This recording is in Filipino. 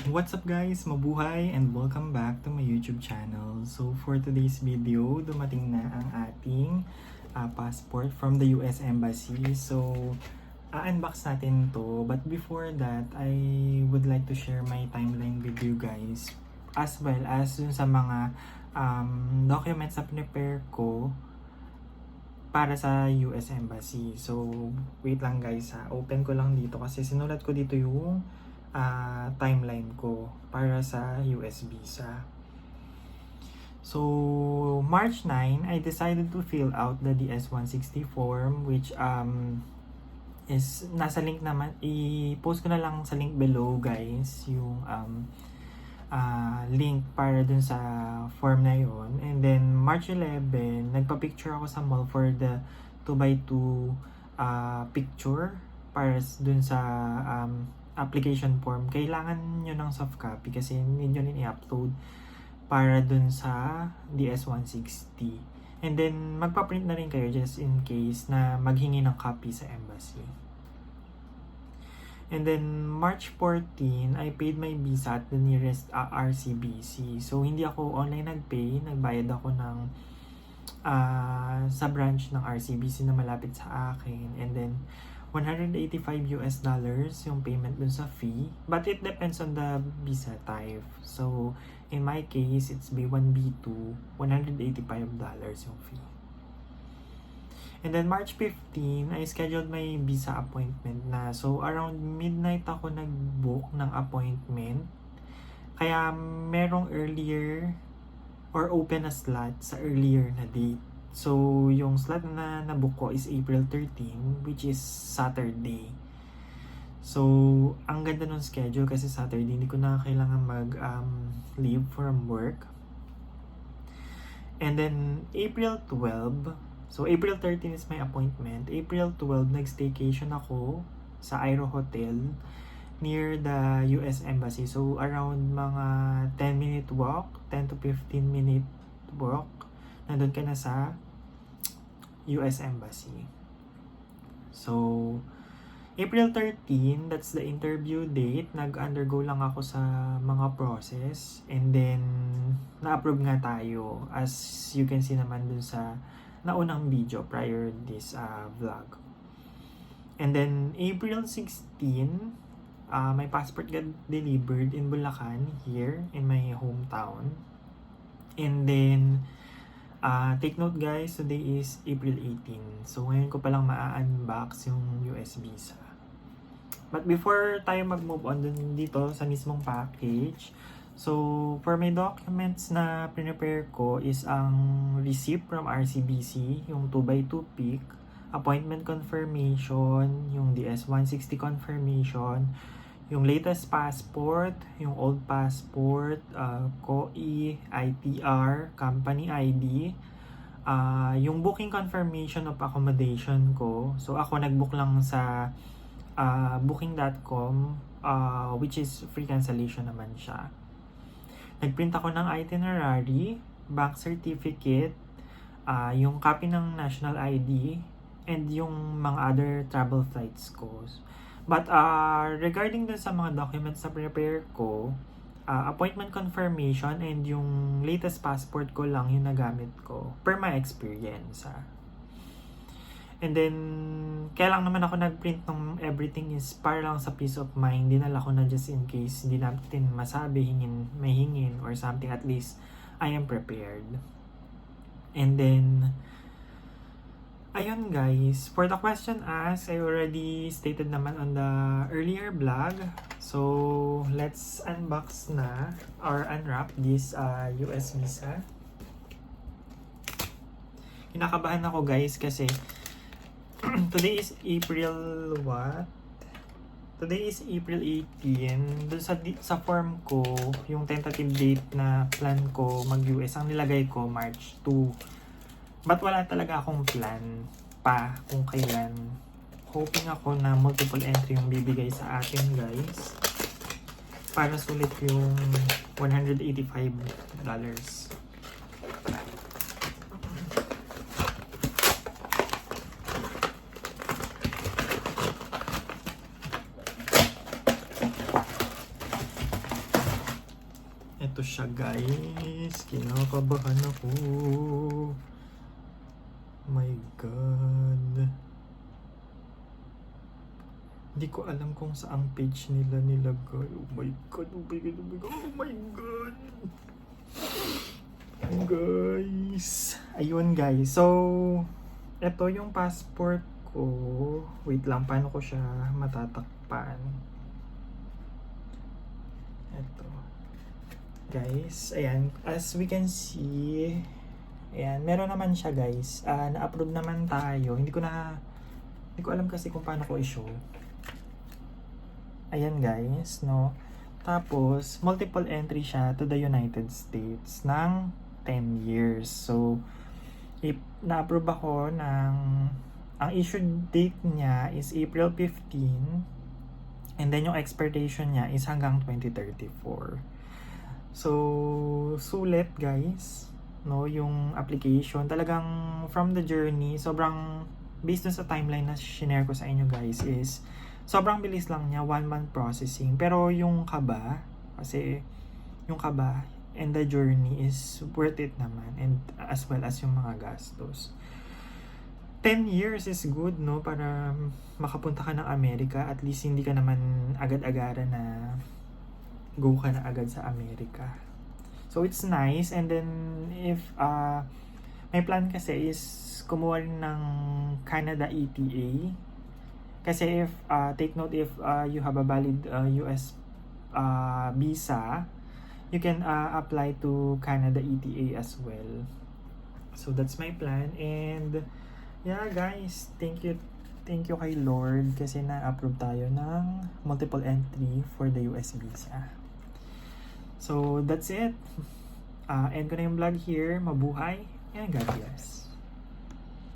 What's up guys? Mabuhay and welcome back to my YouTube channel. So for today's video, dumating na ang ating passport from the US Embassy. So unbox natin to, but before that, I would like to share my timeline with you guys, as well as dun sa mga documents na prepare ko para sa US Embassy. So wait lang guys ha, open ko lang dito kasi sinulat ko dito yung timeline ko para sa US visa. So March 9, I decided to fill out the DS-160 form, which is nasa link naman, i-post ko na lang sa link below guys yung link para dun sa form na yon. And then March 11, nagpa-picture ako sa mall for the 2x2 picture para dun sa application form. Kailangan nyo ng soft copy kasi need nyo rin i-upload para dun sa DS-160. And then magpa-print na rin kayo just in case na maghingi ng copy sa embassy. And then March 14, I paid my visa at the nearest RCBC. So hindi ako online nag-pay, nagbayad ako ng sa branch ng RCBC na malapit sa akin. And then $185 yung payment dun sa fee, but it depends on the visa type. So in my case, it's B1 B2, $185 yung fee. And then March 15, I scheduled my visa appointment na. So around midnight ako nag-book ng appointment. Kaya merong earlier or open na slot sa earlier na date. So yung slot na nabook ko is April 13, which is Saturday. So ang ganda ng schedule kasi Saturday, hindi ko na kailangan leave from work. And then April 12, so April 13 is my appointment. April 12, nag-staycation ako sa Airo Hotel near the US Embassy. So around mga 10-minute walk, 10 to 15-minute walk, nandun ka na sa US Embassy. So April 13, that's the interview date. Nag-undergo lang ako sa mga process. And then na-approve nga tayo, as you can see naman dun sa naunang video prior this vlog. And then April 16, my passport got delivered in Bulacan, here in my hometown. And then take note guys, today is April 18. So ngayon ko palang ma-unbox yung US visa. But before tayo mag-move on dito sa mismong package, so for my documents na prepare ko is ang receipt from RCBC, yung 2x2 pic, appointment confirmation, yung DS-160 confirmation, yung latest passport, yung old passport, COI, ITR, company ID, yung booking confirmation of accommodation ko. So ako nag-book lang sa booking.com, which is free cancellation naman siya. Nagprint ako ng itinerary, bank certificate, yung copy ng national ID, and yung mga other travel flights ko. But regarding dun sa mga documents na prepare ko, appointment confirmation and yung latest passport ko lang yung nagamit ko per my experience. And then, kaya lang naman ako nag-print ng everything is para lang sa peace of mind. Dinala ko na just in case hindi natin masabi, may hingin or something. At least, I am prepared. And then, ayun guys, for the question asked, I already stated naman on the earlier vlog. So, let's unbox na or unwrap this US visa. Kinakabahan ako guys kasi today is April what? Today is April 18. Doon sa form ko, yung tentative date na plan ko mag-US, ang nilagay ko March 2. But wala talaga akong plan pa kung kailan. Hoping ako na multiple entry yung bibigay sa atin guys, para sulit yung $185. Ito siya guys. Kinakabahan ako. My God. Hindi ko alam kung saang page nila nilagay. Oh my God, oh my God, oh my God, oh my God. Guys. Ayun guys. So, ito yung passport ko. Wait lang, paano ko siya matatakpan? Ito. Guys, ayan. As we can see, ayan, meron naman siya guys. Na-approve naman tayo. Hindi ko alam kasi kung paano ko i-show. Ayan guys, no? Tapos, multiple entry siya to the United States ng 10 years. So, na-approve ako ng, ang issued date niya is April 15, and then yung expiration niya is hanggang 2034. So, sulit guys, no? Yung application, talagang from the journey, sobrang, based dun sa timeline na shinare ko sa inyo guys, is sobrang bilis lang niya, 1 month processing. Pero yung kaba, kasi yung kaba and the journey is worth it naman, and as well as yung mga gastos. 10 years is good, no? Para makapunta ka ng Amerika, at least hindi ka naman agad-agaran na go ka na agad sa Amerika. So it's nice. And then if my plan kasi is kumuha rin ng Canada ETA. Kasi if take note, if you have a valid US visa, you can apply to Canada ETA as well. So that's my plan. And yeah guys, thank you kay Lord kasi na-approve tayo ng multiple entry for the US visa. So that's it. End ko na yung vlog here. Mabuhay and God bless.